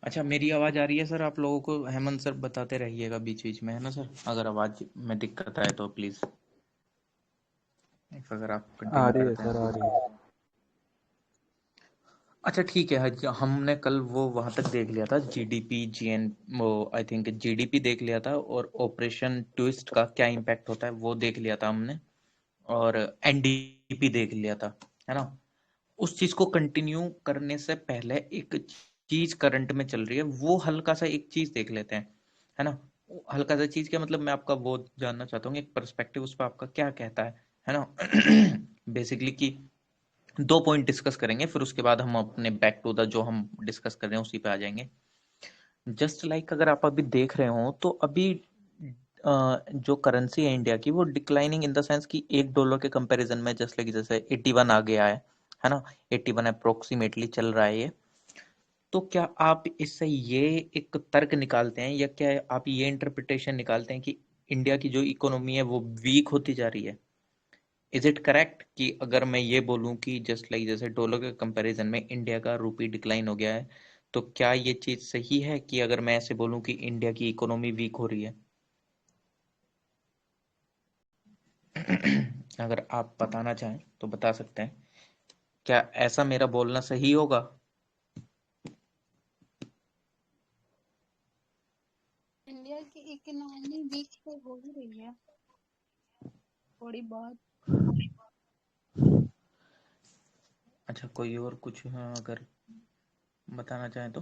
अच्छा, मेरी आवाज आ रही है सर आप लोगों को? हेमंत सर बताते रहिएगा बीच बीच में, है ना सर? अगर आवाज में दिक्कत आए तो प्लीज, अगर आप आ कंटिन्यू रही है करते हैं सर, तो। आ रही है। अच्छा ठीक है। हमने कल वो वहां तक देख लिया था, जीडीपी जीएन, वो आई थिंक जीडीपी देख लिया था, और ऑपरेशन ट्विस्ट का क्या इम्पैक्ट होता है वो देख लिया था हमने, और एनडीपी देख लिया था, है ना? उस चीज को कंटिन्यू करने से पहले एक चीज करंट में चल रही है, वो हल्का सा एक चीज देख लेते हैं, है ना? हल्का सा चीज क्या मतलब, मैं आपका वो जानना चाहता हूँ, एक पर्सपेक्टिव उस पर आपका क्या कहता है ना? बेसिकली कि दो पॉइंट डिस्कस करेंगे, फिर उसके बाद हम अपने बैक टू द जो हम डिस्कस कर रहे हैं उसी पे आ जाएंगे। जस्ट लाइक अगर आप अभी देख रहे हो तो अभी जो करेंसी है इंडिया की वो डिक्लाइनिंग इन द सेंस कि $1 के कंपैरिजन में जस्ट लाइक जैसे 81 आ गया है ना? 81 अप्रोक्सीमेटली चल रहा है ये। तो क्या आप इससे ये एक तर्क निकालते हैं, या क्या आप ये इंटरप्रिटेशन निकालते हैं कि इंडिया की जो इकोनॉमी है वो वीक होती जा रही है? इज इट करेक्ट कि अगर मैं ये बोलूं कि जस्ट लाइक जैसे डॉलर के कंपैरिजन में इंडिया का रुपी डिक्लाइन हो गया है, तो क्या ये चीज सही है कि अगर मैं ऐसे बोलूं कि इंडिया की इकोनॉमी वीक हो रही है? अगर आप बताना चाहें तो बता सकते हैं, क्या ऐसा मेरा बोलना सही होगा? इंडिया की इकोनॉमी वीक तो हो ही रही है थोड़ी बहुत। अच्छा, कोई और कुछ अगर बताना चाहें तो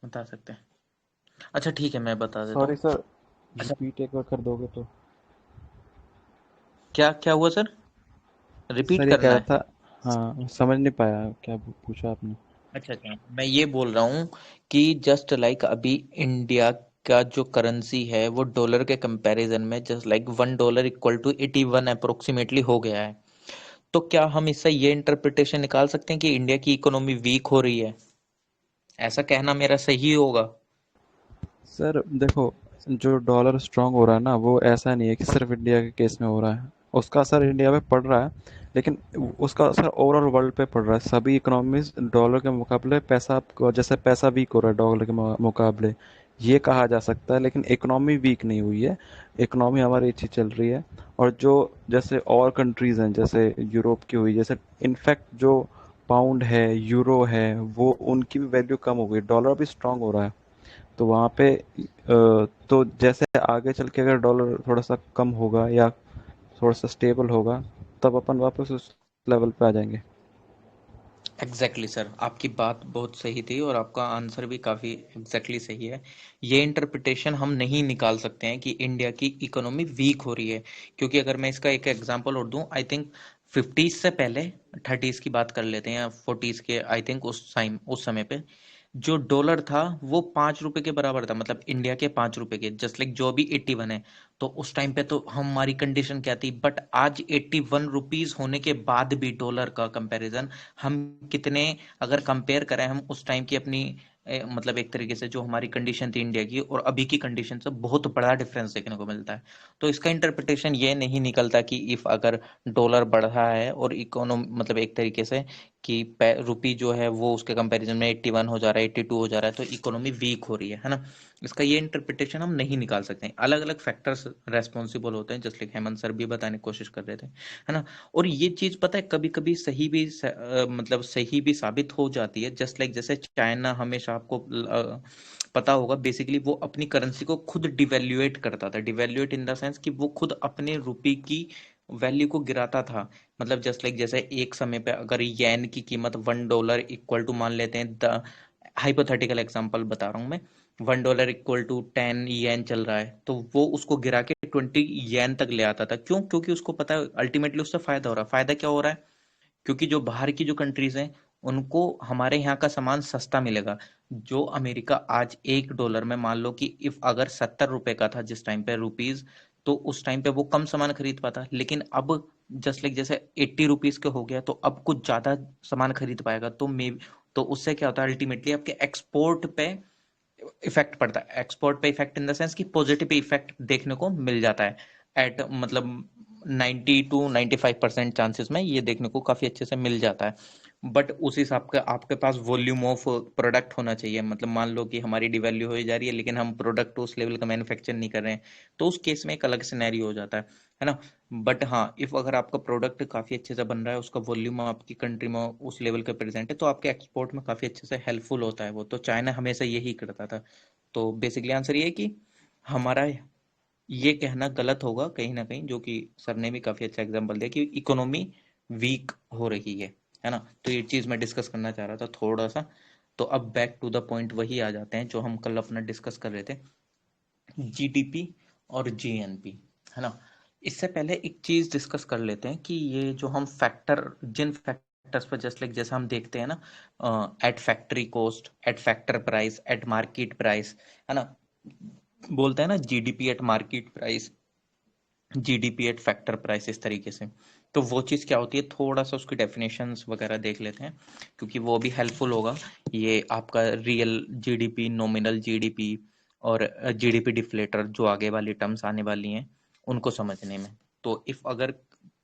बता सकते हैं। अच्छा ठीक है, मैं बता देता सॉरी हूँ। सर, अच्छा, रिपीट एक बार कर दोगे तो। क्या क्या हुआ सर? रिपीट सर ये कह करना रहा है? था। हाँ, समझ नहीं पाया क्या पूछा आपने। अच्छा अच्छा, मैं ये बोल रहा हूँ कि जस्ट लाइक अभी इंडिया का जो करेंसी है वो डॉलर के कंपैरिजन में just like $1 equal to 81 approximately हो गया है। तो क्या हम इससे ये इंटरप्रिटेशन निकाल सकते हैं कि इंडिया की इकोनॉमी वीक हो रही है? ऐसा कहना मेरा सही होगा? सर देखो, जो डॉलर स्ट्रांग हो रहा है ना, वो ऐसा नहीं है कि सिर्फ इंडिया के केस में हो रहा है। उसका असर इंडिया पे पड़ रहा है, लेकिन उसका असर ओवरऑल वर्ल्ड पे पड़ रहा है। सभी इकोनॉमीज डॉलर के मुकाबले पैसा, जैसे पैसा वीक हो रहा है डॉलर के मुकाबले, ये कहा जा सकता है। लेकिन इकोनॉमी वीक नहीं हुई है, इकोनॉमी हमारी अच्छी चल रही है। और जो जैसे और कंट्रीज़ हैं, जैसे यूरोप की हुई, जैसे इनफैक्ट जो पाउंड है, यूरो है, वो उनकी भी वैल्यू कम हो गई, डॉलर भी स्ट्रांग हो रहा है। तो वहाँ पे तो जैसे आगे चल के अगर डॉलर थोड़ा सा कम होगा या थोड़ा सा स्टेबल होगा, तब अपन वापस उस लेवल पे आ जाएंगे। एग्जैक्टली सर, आपकी बात बहुत सही थी और आपका आंसर भी काफी एग्जैक्टली सही है। ये इंटरप्रिटेशन हम नहीं निकाल सकते हैं कि इंडिया की इकोनॉमी वीक हो रही है, क्योंकि अगर मैं इसका एक एग्जांपल और दूं, आई थिंक 50s से पहले, 30s की बात कर लेते हैं या 40s के, आई थिंक उस समय पे जो डॉलर था वो ₹5 के बराबर था, मतलब इंडिया के ₹5 के, जस्ट लाइक जो अभी 81 है। तो उस टाइम पे तो हमारी कंडीशन क्या थी, बट आज ₹81 होने के बाद भी डॉलर का कंपैरिजन हम कितने, अगर कंपेयर करें हम उस टाइम की अपनी मतलब एक तरीके से जो हमारी कंडीशन थी इंडिया की और अभी की कंडीशन से बहुत बड़ा डिफरेंस देखने को मिलता है। तो इसका इंटरप्रिटेशन ये नहीं निकलता कि इफ अगर डॉलर बढ़ रहा है और इकोनॉमी मतलब एक तरीके से कि रुपी जो है वो उसके कंपैरिजन में 81 हो जा रहा है, 82 हो जा रहा है, तो इकोनॉमी वीक हो रही है ना? इसका ये इंटरप्रिटेशन हम नहीं निकाल सकते हैं। अलग अलग फैक्टर्स रेस्पॉन्सिबल होते हैं, जस्ट लाइक हेमंत सर भी बताने की कोशिश कर रहे थे, है ना? और ये चीज पता है कभी कभी सही भी मतलब सही भी साबित हो जाती है। जस्ट लाइक जैसे चाइना हमेशा आपको पता होगा, बेसिकली वो अपनी करेंसी को खुद डिवेल्युएट करता था, डिवेल्युएट इन द सेंस कि वो खुद अपने रुपए की वैल्यू को गिराता था। मतलब जस्ट लाइक जैसे एक समय पे अगर येन की कीमत $1 इक्वल टू, मान लेते हैं द हाइपोथेटिकल एग्जांपल बता रहा हूँ मैं, $1 इक्वल टू 10 येन चल रहा है, तो वो उसको गिरा के 20 येन तक ले आता था। क्यों? क्योंकि उसको पता है अल्टीमेटली उससे फायदा हो रहा है। फायदा क्या हो रहा है? क्योंकि जो बाहर की जो कंट्रीज हैं उनको हमारे यहाँ का सामान सस्ता मिलेगा। जो अमेरिका आज $1 में, मान लो कि इफ अगर ₹70 का था जिस टाइम पे रुपीज, तो उस टाइम पे वो कम सामान खरीद पाता, लेकिन अब जस्ट लाइक जैसे ₹80 के हो गया तो अब कुछ ज्यादा सामान खरीद पाएगा। तो मे तो उससे क्या होता है, अल्टीमेटली आपके एक्सपोर्ट पे इफेक्ट पड़ता है। एक्सपोर्ट पे इफेक्ट इन द सेंस कि पॉजिटिव इफेक्ट देखने को मिल जाता है। एट मतलब 90 to 95% चांसेस में ये देखने को काफी अच्छे से मिल जाता है। बट उस हिसाब का आपके पास वॉल्यूम ऑफ प्रोडक्ट होना चाहिए। मतलब मान लो कि हमारी डिवैल्यू हो जा रही है लेकिन हम प्रोडक्ट उस लेवल का मैन्युफैक्चर नहीं कर रहे हैं, तो उस केस में एक अलग सिनेरियो हो जाता है ना। बट हाँ, इफ अगर आपका प्रोडक्ट काफी अच्छे से बन रहा है, उसका वॉल्यूम आपकी कंट्री में उस लेवल का प्रेजेंट है, तो आपके एक्सपोर्ट में काफी अच्छे से हेल्पफुल होता है वो। तो चाइना हमेशा यही करता था। तो बेसिकली आंसर ये है कि हमारा ये कहना गलत होगा कहीं ना कहीं, जो कि सर ने भी काफी अच्छा एग्जांपल दिया कि इकोनॉमी वीक हो रही है ना। तो ये चीज मैं डिस्कस करना चाह रहा था थोड़ा सा। तो अब बैक टू द पॉइंट वही आ जाते हैं जो हम कल अपना डिस्कस कर रहे थे, जीडीपी और जीएनपी, है ना। इससे पहले एक चीज डिस्कस कर लेते हैं कि ये जो हम फैक्टर, जिन फैक्टर्स पर जस्ट लाइक जैसे हम देखते हैं ना, at factory cost, at factor price, at market price, है ना, बोलते हैं ना GDP at market price, GDP at factor price, इस तरीके से। तो वो चीज़ क्या होती है, थोड़ा सा उसकी डेफिनेशंस वगैरह देख लेते हैं, क्योंकि वो भी हेल्पफुल होगा। ये आपका रियल जीडीपी, नॉमिनल जीडीपी और जीडीपी डिफ्लेटर, जो आगे वाली टर्म्स आने वाली हैं उनको समझने में। तो इफ अगर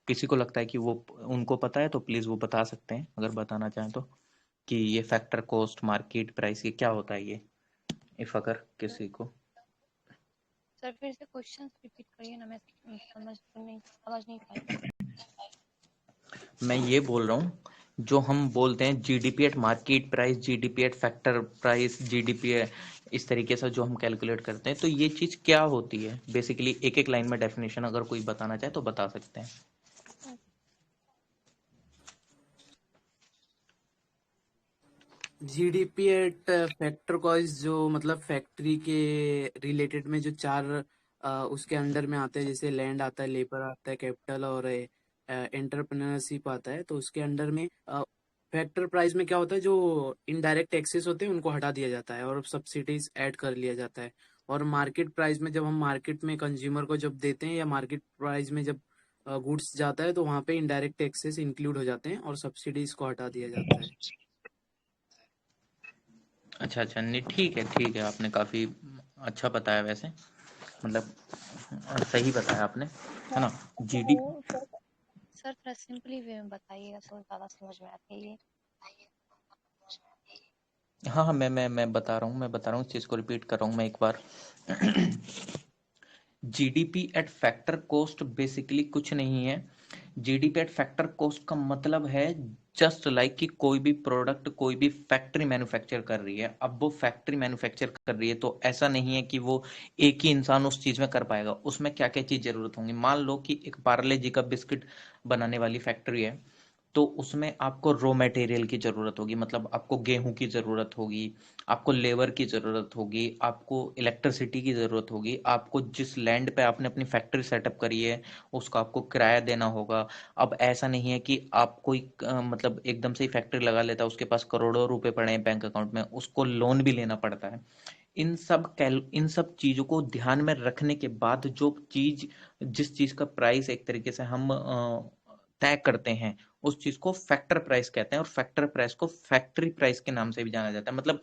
किसी को लगता है कि वो उनको पता है तो प्लीज़ वो बता सकते हैं, अगर बताना चाहें तो, कि ये फैक्टर कॉस्ट, मार्केट प्राइस, ये क्या होता है ये, इफ अगर किसी को। सर फिर से क्वेश्चंस रिपीट करिए ना, मैं समझ नहीं पाई। मैं ये बोल रहा हूँ, जो हम बोलते हैं GDP at market price, GDP at factor price, GDP, इस तरीके से जो हम कैलकुलेट करते हैं, तो ये चीज क्या होती है बेसिकली। एक एक लाइन में डेफिनेशन अगर कोई बताना चाहे तो बता सकते हैं। जीडीपी एट फैक्टर कॉस्ट, जो मतलब फैक्ट्री के रिलेटेड में जो चार उसके अंडर में आते हैं, जैसे लैंड आता है, लेबर आता है, कैपिटल और एंटरप्रेन्योरशिप आता है। तो उसके अंडर में फैक्टर प्राइस में क्या होता है, जो इनडायरेक्ट टैक्सेस होते हैं उनको हटा दिया जाता है और सब्सिडीज ऐड कर लिया जाता है। और मार्केट प्राइस में जब हम मार्केट में कंज्यूमर को जब देते हैं, या मार्केट प्राइस में जब गुड्स जाता है, तो वहाँ पे इनडायरेक्ट टैक्सेस इंक्लूड हो जाते हैं और सब्सिडीज को हटा दिया जाता है। अच्छा अच्छा, नहीं ठीक है, आपने काफी अच्छा बताया वैसे, मतलब सही बताया आपने, है सर ना। जीडी वो सर थोड़ा सिंपली वे में बताइएगा तो ज्यादा समझ में आती है ये। हाँ हाँ, मैं बता रहा हूँ इस चीज को रिपीट कर रहा हूँ मैं एक बार। GDP at factor cost basically कुछ नहीं है। जीडीपी एट फैक्टर कॉस्ट का मतलब है जस्ट लाइक कि कोई भी प्रोडक्ट कोई भी फैक्ट्री मैन्युफैक्चर कर रही है। अब वो फैक्ट्री मैन्युफैक्चर कर रही है तो ऐसा नहीं है कि वो एक ही इंसान उस चीज में कर पाएगा। उसमें क्या क्या चीज जरूरत होंगी, मान लो कि एक पार्ले जी का बिस्किट बनाने वाली फैक्ट्री है, तो उसमें आपको रॉ मटेरियल की ज़रूरत होगी, मतलब आपको गेहूं की ज़रूरत होगी, आपको लेबर की ज़रूरत होगी, आपको इलेक्ट्रिसिटी की ज़रूरत होगी, आपको जिस लैंड पे आपने अपनी फैक्ट्री सेटअप करी है उसका आपको किराया देना होगा। अब ऐसा नहीं है कि आप कोई मतलब एकदम से ही फैक्ट्री लगा लेता है, उसके पास करोड़ों रुपए पड़े हैं बैंक अकाउंट में, उसको लोन भी लेना पड़ता है। इन सब चीजों को ध्यान में रखने के बाद जो चीज, जिस चीज का प्राइस एक तरीके से हम तय करते हैं, उस चीज को फैक्टर प्राइस कहते हैं। और फैक्टर प्राइस को फैक्ट्री प्राइस के नाम से भी जाना जाता है। मतलब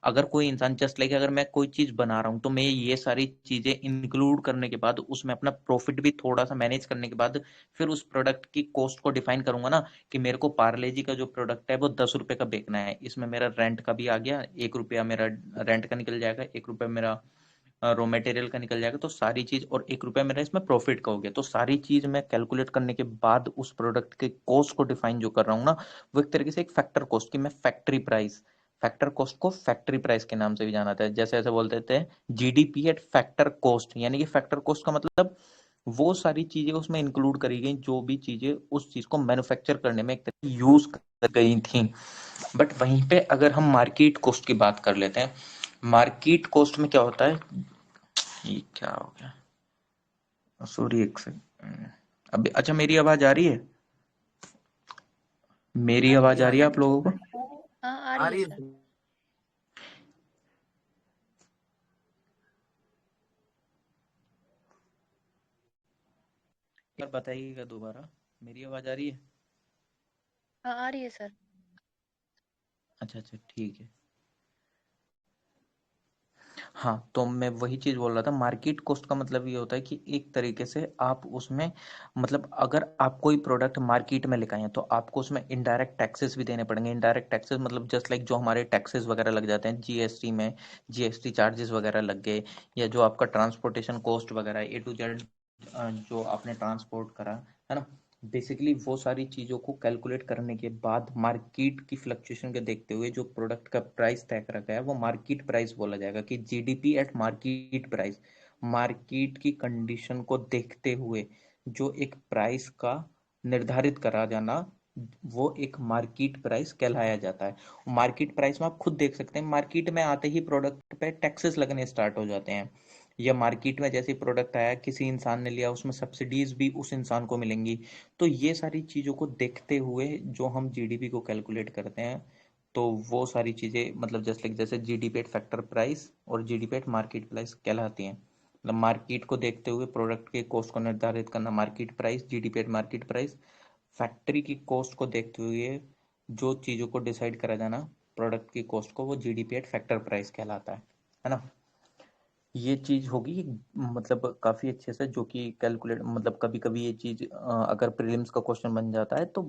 अगर कोई इंसान जस्ट लाइक, अगर मैं कोई चीज बना रहा हूँ तो मैं ये सारी चीजें इंक्लूड करने के बाद, उसमें अपना प्रॉफिट भी थोड़ा सा मैनेज करने के बाद, फिर उस प्रोडक्ट की कॉस्ट को डिफाइन करूंगा ना, कि मेरे को पार्ले जी का जो प्रोडक्ट है वो 10 रुपए का बेचना है, इसमें मेरा रेंट का भी आ गया, 1 रुपया मेरा रेंट का निकल जाएगा, 1 रुपया मेरा रॉ मटेरियल का निकल जाएगा, तो सारी चीज, और 1 रुपया मेरा इसमें प्रॉफिट का हो गया। तो सारी चीज मैं कैलकुलेट करने के बाद उस प्रोडक्ट के कॉस्ट को डिफाइन जो कर रहा हूँ ना, वो एक तरीके से एक फैक्टर कॉस्ट की मैं फैक्ट्री प्राइस, फैक्टर कॉस्ट को फैक्ट्री प्राइस के नाम से भी जाना जाता है। जैसे ऐसे बोलते थे जीडीपी एट फैक्टर कॉस्ट, यानी कि फैक्टर कॉस्ट का मतलब वो सारी चीजें उसमें इंक्लूड करी गई जो भी चीजें उस चीज को मैन्युफैक्चर करने में एक तरह यूज कर गई थी। बट वहीं पे अगर हम मार्केट कॉस्ट की बात कर लेते हैं, मार्केट कॉस्ट में क्या होता है, ये क्या हो गया, सॉरी एक सेकंड। अभी अच्छा, मेरी आवाज आ रही है, मेरी हाँ जी, आवाज आ आ रही है रही आप लोगों को। हाँ आ आ रही है रही सर। है। एक बार बताइएगा दोबारा, मेरी आवाज आ रही है। हाँ आ रही है सर। अच्छा अच्छा, ठीक है। हाँ, तो मैं वही चीज़ बोल रहा था, मार्केट कॉस्ट का मतलब ये होता है कि एक तरीके से आप उसमें मतलब अगर आप कोई प्रोडक्ट मार्केट में लेके आए हैं तो आपको उसमें इनडायरेक्ट टैक्सेस भी देने पड़ेंगे। इनडायरेक्ट टैक्सेस मतलब जस्ट लाइक जो हमारे टैक्सेस वगैरह लग जाते हैं जीएसटी में, जीएसटी चार्जेस वगैरह लग गए, या जो आपका ट्रांसपोर्टेशन कॉस्ट वगैरह ए टू जेड जो आपने ट्रांसपोर्ट करा है ना, बेसिकली वो सारी चीज़ों को कैलकुलेट करने के बाद मार्केट की फ्लक्चुएशन को देखते हुए जो प्रोडक्ट का प्राइस तय कर रखा है वो मार्केट प्राइस बोला जाएगा कि GDP at market price. Market की कंडीशन को देखते हुए जो एक प्राइस का निर्धारित करा जाना वो एक मार्केट प्राइस कहलाया जाता है। मार्केट प्राइस में आप खुद देख सकते हैं, मार्केट में आते ही प्रोडक्ट पे टैक्सेस लगने स्टार्ट हो जाते हैं, या मार्केट में जैसे प्रोडक्ट आया किसी इंसान ने लिया उसमें सब्सिडीज भी उस इंसान को मिलेंगी। तो ये सारी चीज़ों को देखते हुए जो हम जीडीपी को कैलकुलेट करते हैं तो वो सारी चीज़ें मतलब जस्ट लाइक जैसे जीडीपी एट फैक्टर प्राइस और जीडीपी एट मार्केट प्राइस कहलाती हैं। मतलब मार्केट को देखते हुए प्रोडक्ट के कॉस्ट को निर्धारित करना market price, GDP at market price. Factory की कॉस्ट को देखते हुए जो चीज़ों को डिसाइड करा जाना प्रोडक्ट की कॉस्ट को, वो जीडीपी एट फैक्टर प्राइस कहलाता है ना। ये चीज़ होगी मतलब काफ़ी अच्छे से जो कि कैलकुलेट मतलब कभी कभी ये चीज़ अगर प्रीलिम्स का क्वेश्चन बन जाता है तो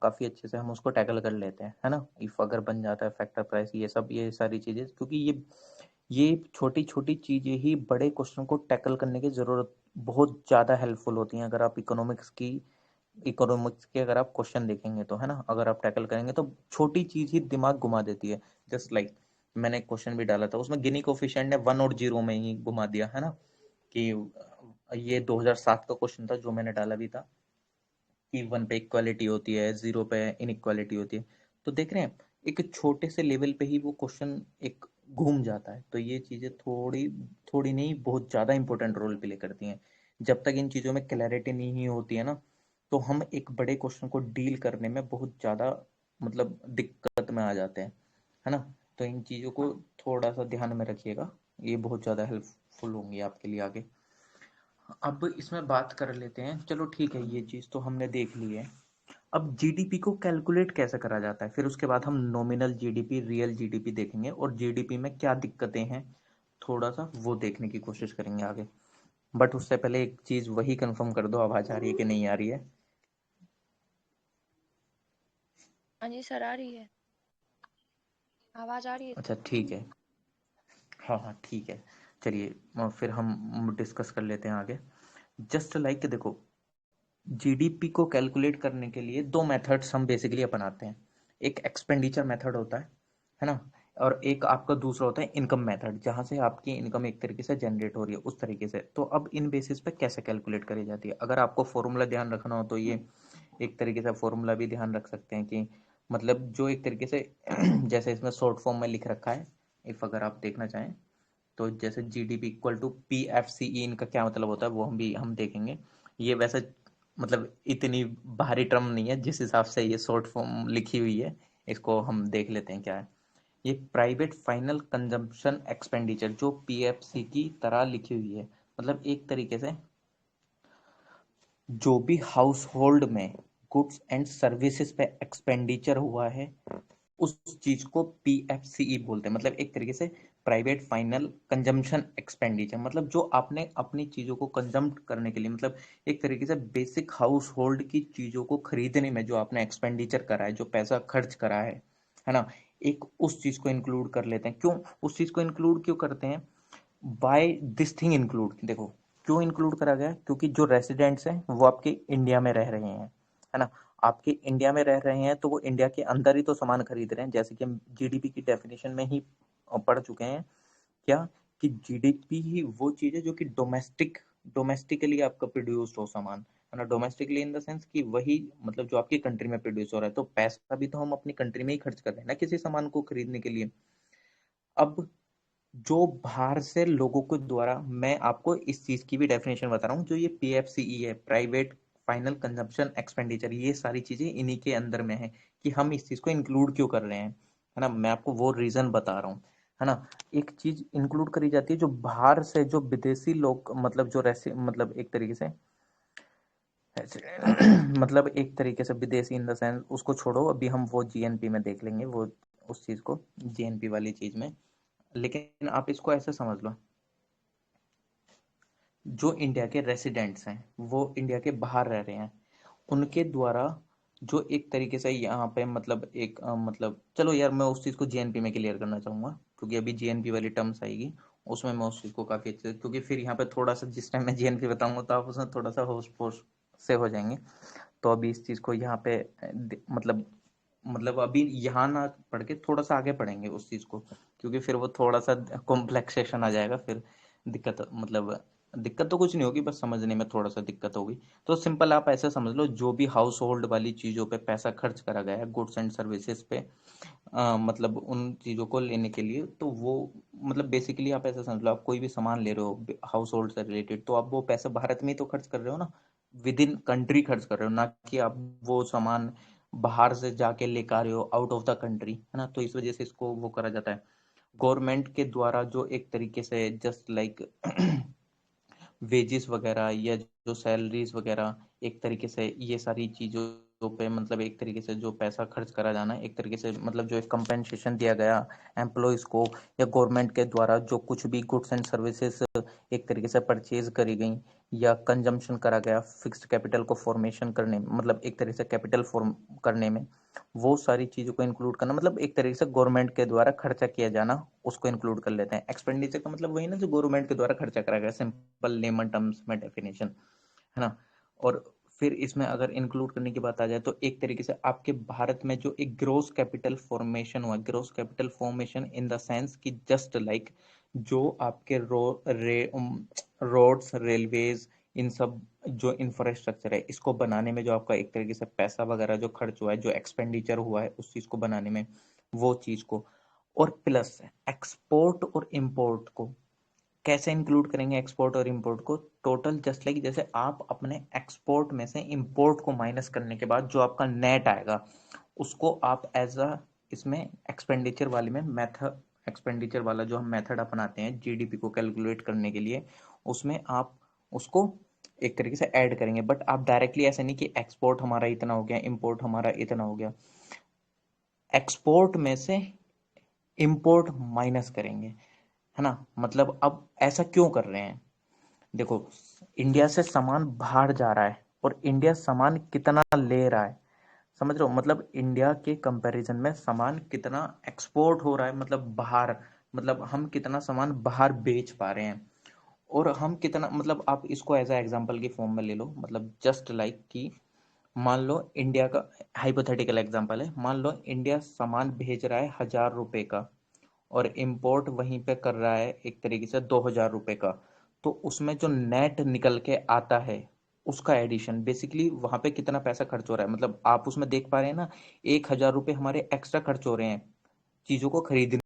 काफ़ी अच्छे से हम उसको टैकल कर लेते हैं, है ना। इफ अगर बन जाता है फैक्टर प्राइस ये सब ये सारी चीज़ें, क्योंकि ये छोटी छोटी चीज़ें ही बड़े क्वेश्चन को टैकल करने की ज़रूरत बहुत ज़्यादा हेल्पफुल होती हैं। अगर आप इकोनॉमिक्स के अगर आप क्वेश्चन देखेंगे तो, है ना, अगर आप टैकल करेंगे तो छोटी चीज़ ही दिमाग घुमा देती है। जस्ट लाइक मैंने एक क्वेश्चन भी डाला था उसमें गिनी कोफिशिएंट ने 1 और 0 में ही घुमा दिया, है ना। कि ये 2007 का क्वेश्चन था जो मैंने डाला भी था कि 1 पे इक्वालिटी होती है, 0 पे इनइक्वालिटी होती है। तो देख रहे हैं एक छोटे से लेवल पे ही वो क्वेश्चन एक घूम जाता है। तो ये चीज़ें थोड़ी थोड़ी नहीं बहुत ज़्यादा इंपॉर्टेंट रोल प्ले करती हैं। जब तक इन चीज़ों में क्लैरिटी नहीं होती है ना तो हम एक बड़े क्वेश्चन को डील करने में बहुत ज़्यादा मतलब दिक्कत में आ जाते हैं, है ना। तो इन चीज़ों को थोड़ा सा ध्यान में रखिएगा, ये बहुत ज़्यादा हेल्पफुल होंगी आपके लिए आगे। अब इसमें बात कर लेते हैं, चलो ठीक है ये चीज़ तो हमने देख ली है। अब जीडीपी को कैलकुलेट कैसे करा जाता है, फिर उसके बाद हम नॉमिनल जीडीपी रियल जीडीपी देखेंगे और जीडीपी में क्या दिक्कतें हैं थोड़ा सा वो देखने की कोशिश करेंगे आगे। बट उससे पहले एक चीज़ वही कंफर्म कर दो, आवाज़ आ रही है कि नहीं आ रही है। हाँ जी सर, आ रही है, आवाज आ रही है। अच्छा ठीक है, हाँ हाँ ठीक है। चलिए फिर हम डिस्कस कर लेते हैं आगे। जस्ट लाइक देखो, जीडीपी को कैलकुलेट करने के लिए दो मेथड्स हम बेसिकली अपनाते हैं। एक एक्सपेंडिचर मेथड होता है ना, और एक आपका दूसरा होता है इनकम मेथड, जहाँ से आपकी इनकम एक तरीके से जनरेट हो रही है उस तरीके से। तो अब इन बेसिस पे कैसे कैलकुलेट करी जाती है, अगर आपको फॉर्मूला ध्यान रखना हो तो ये एक तरीके से फॉर्मूला भी ध्यान रख सकते हैं कि मतलब जो एक तरीके से जैसे इसमें शॉर्ट फॉर्म में लिख रखा है, इफ अगर आप देखना चाहें तो जैसे GDP equal to P F C E, इनका क्या मतलब होता है वो हम देखेंगे। ये वैसे मतलब इतनी भारी टर्म नहीं है जिस हिसाब से ये शॉर्ट फॉर्म लिखी हुई है, इसको हम देख लेते हैं क्या है। ये प्राइवेट फाइनल कंजम्पशन एक्सपेंडिचर जो पीएफसी की तरह लिखी हुई है, मतलब एक तरीके से जो भी हाउस होल्ड में गुड्स एंड सर्विसेज पे एक्सपेंडिचर हुआ है उस चीज को पीएफसीई बोलते हैं। मतलब एक तरीके से प्राइवेट फाइनल कंजम्पशन एक्सपेंडिचर, मतलब जो आपने अपनी चीजों को कंजम्प करने के लिए मतलब एक तरीके से बेसिक हाउस होल्ड की चीजों को खरीदने में जो आपने एक्सपेंडिचर करा है, जो पैसा खर्च करा है ना, एक उस चीज को इंक्लूड कर लेते हैं। क्यों उस चीज को इंक्लूड क्यों करते हैं, बाय दिस थिंग इंक्लूड, देखो क्यों इंक्लूड करा गया, क्योंकि जो रेसिडेंट्स हैं वो आपके इंडिया में रह रहे हैं, है ना। आपके इंडिया में रह रहे हैं तो वो इंडिया के अंदर ही तो सामान खरीद रहे हैं, जैसे कि हम जीडीपी की डेफिनेशन में ही पढ़ चुके हैं क्या, कि जीडीपी ही वो चीज है जो कि डोमेस्टिकली आपका प्रोड्यूस्ड हो सामान, है ना। डोमेस्टिकली इन द सेंस कि वही मतलब जो आपकी कंट्री में प्रोड्यूस हो रहा है, तो पैसा भी तो हम अपनी कंट्री में ही खर्च कर रहे हैं ना किसी सामान को खरीदने के लिए। अब जो बाहर से लोगों के द्वारा, मैं आपको इस चीज की भी डेफिनेशन बता रहा हूँ, जो ये पीएफसीई है प्राइवेट फाइनल कंजम्पशन एक्सपेंडिचर, ये सारी चीजें इन्हीं के अंदर में है कि हम इस चीज को इंक्लूड क्यों कर रहे हैं, है ना। मैं आपको वो रीजन बता रहा हूँ, है ना। एक चीज इंक्लूड करी जाती है जो बाहर से जो विदेशी लोग मतलब जो रेसी मतलब एक तरीके से मतलब एक तरीके से विदेशी इन द सेंस, उसको छोड़ो अभी हम वो जीएनपी में देख लेंगे वो उस चीज को जीएनपी वाली चीज में। लेकिन आप इसको ऐसे समझ लो, जो इंडिया के रेसिडेंट्स हैं वो इंडिया के बाहर रह रहे हैं, उनके द्वारा जो एक तरीके से यहाँ पे मतलब एक मतलब चलो यार मैं उस चीज़ को जीएनपी में क्लियर करना चाहूँगा, क्योंकि अभी जीएनपी वाली टर्म्स आएगी, उसमें मैं उस चीज़ को काफ़ी अच्छे, क्योंकि फिर यहाँ पे थोड़ा सा जिस टाइम मैं जीएनपी बताऊंगा तो आप उसमें थोड़ा सा होश पोश से हो जाएंगे। तो अभी इस चीज़ को यहाँ पे मतलब अभी यहाँ ना पढ़ के थोड़ा सा आगे पढ़ेंगे उस चीज़ को, क्योंकि फिर वो थोड़ा सा कॉम्प्लेक्सेशन आ जाएगा, फिर दिक्कत मतलब दिक्कत तो कुछ नहीं होगी, बस समझने में थोड़ा सा दिक्कत होगी। तो सिंपल आप ऐसे समझ लो, जो भी हाउस होल्ड वाली चीज़ों पे पैसा खर्च करा गया है गुड्स एंड सर्विसेज पे, मतलब उन चीज़ों को लेने के लिए, तो वो मतलब बेसिकली आप ऐसा समझ लो, आप कोई भी सामान ले रहे हो हाउस होल्ड से रिलेटेड, तो आप वो पैसा भारत में ही तो खर्च कर रहे हो ना, विद इन कंट्री खर्च कर रहे हो, ना कि आप वो सामान बाहर से जाके लेकर आ रहे हो आउट ऑफ द कंट्री, है ना। तो इस वजह से इसको वो करा जाता है गवर्नमेंट के द्वारा, जो एक तरीके से जस्ट लाइक वेजेस वगैरह या जो सैलरीज वगैरह, एक तरीके से ये सारी चीज़ों पे मतलब एक तरीके से जो पैसा खर्च करा जाना, एक तरीके से मतलब जो एक कंपेंसेशन दिया गया एम्प्लॉयज़ को, या गवर्नमेंट के द्वारा जो कुछ भी गुड्स एंड सर्विसेज एक तरीके से परचेज करी गई या कंजम्पशन करा गया फिक्स्ड कैपिटल को फॉर्मेशन करने में, मतलब एक तरीके से कैपिटल फॉर्म करने में, वो सारी चीज़ों को इंक्लूड करना, मतलब एक तरीके से गवर्नमेंट के द्वारा खर्चा किया जाना, उसको इंक्लूड कर लेते हैं। एक्सपेंडिचर का मतलब वही ना, जो गवर्नमेंट के द्वारा खर्चा करा गया, सिंपल लेमन टर्म्स में डेफिनेशन, है ना। और फिर इसमें अगर इंक्लूड करने की बात आ जाए, तो एक तरीके से आपके भारत में जो एक ग्रोस कैपिटल फॉर्मेशन हुआ, gross capital formation in the sense कि जस्ट लाइक जो आपके रोड्स रेलवेज, इन सब जो इंफ्रास्ट्रक्चर है, इसको बनाने में जो आपका एक तरीके से पैसा वगैरह जो खर्च हुआ है, जो एक्सपेंडिचर हुआ है उस चीज को बनाने में, वो चीज को, और प्लस एक्सपोर्ट और इंपोर्ट को कैसे इंक्लूड करेंगे, एक्सपोर्ट और इंपोर्ट को टोटल, जस्ट लाइक जैसे आप अपने एक्सपोर्ट में से इंपोर्ट को माइनस करने के बाद जो आपका नेट आएगा, उसको आप एज अ इसमें एक्सपेंडिचर वाले में मेथड, एक्सपेंडिचर वाला जो हम मेथड अपनाते हैं जीडीपी को कैलकुलेट करने के लिए, उसमें आप उसको एक तरीके से ऐड करेंगे। बट आप डायरेक्टली ऐसे नहीं कि एक्सपोर्ट हमारा इतना हो गया, इंपोर्ट हमारा इतना हो गया, एक्सपोर्ट में से इंपोर्ट माइनस करेंगे, है ना। मतलब अब ऐसा क्यों कर रहे हैं, देखो इंडिया से सामान बाहर जा रहा है और इंडिया सामान कितना ले रहा है, समझ रहे हो, मतलब इंडिया के कंपैरिजन में सामान कितना एक्सपोर्ट हो रहा है, मतलब बाहर, मतलब हम कितना सामान बाहर बेच पा रहे हैं, और हम कितना, मतलब आप इसको एज अ एग्जांपल की फॉर्म में ले लो, मतलब जस्ट लाइक कि मान लो इंडिया का हाइपोथेटिकल एग्जांपल है, मान लो इंडिया सामान भेज रहा है 1000 रुपए का और इंपोर्ट वहीं पे कर रहा है एक तरीके से 2000 रुपए का, तो उसमें जो नेट निकल के आता है उसका एडिशन, बेसिकली वहां पे कितना पैसा खर्च हो रहा है, मतलब आप उसमें देख पा रहे हैं ना, 1000 रुपए हमारे एक्स्ट्रा खर्च हो रहे हैं चीजों को खरीदने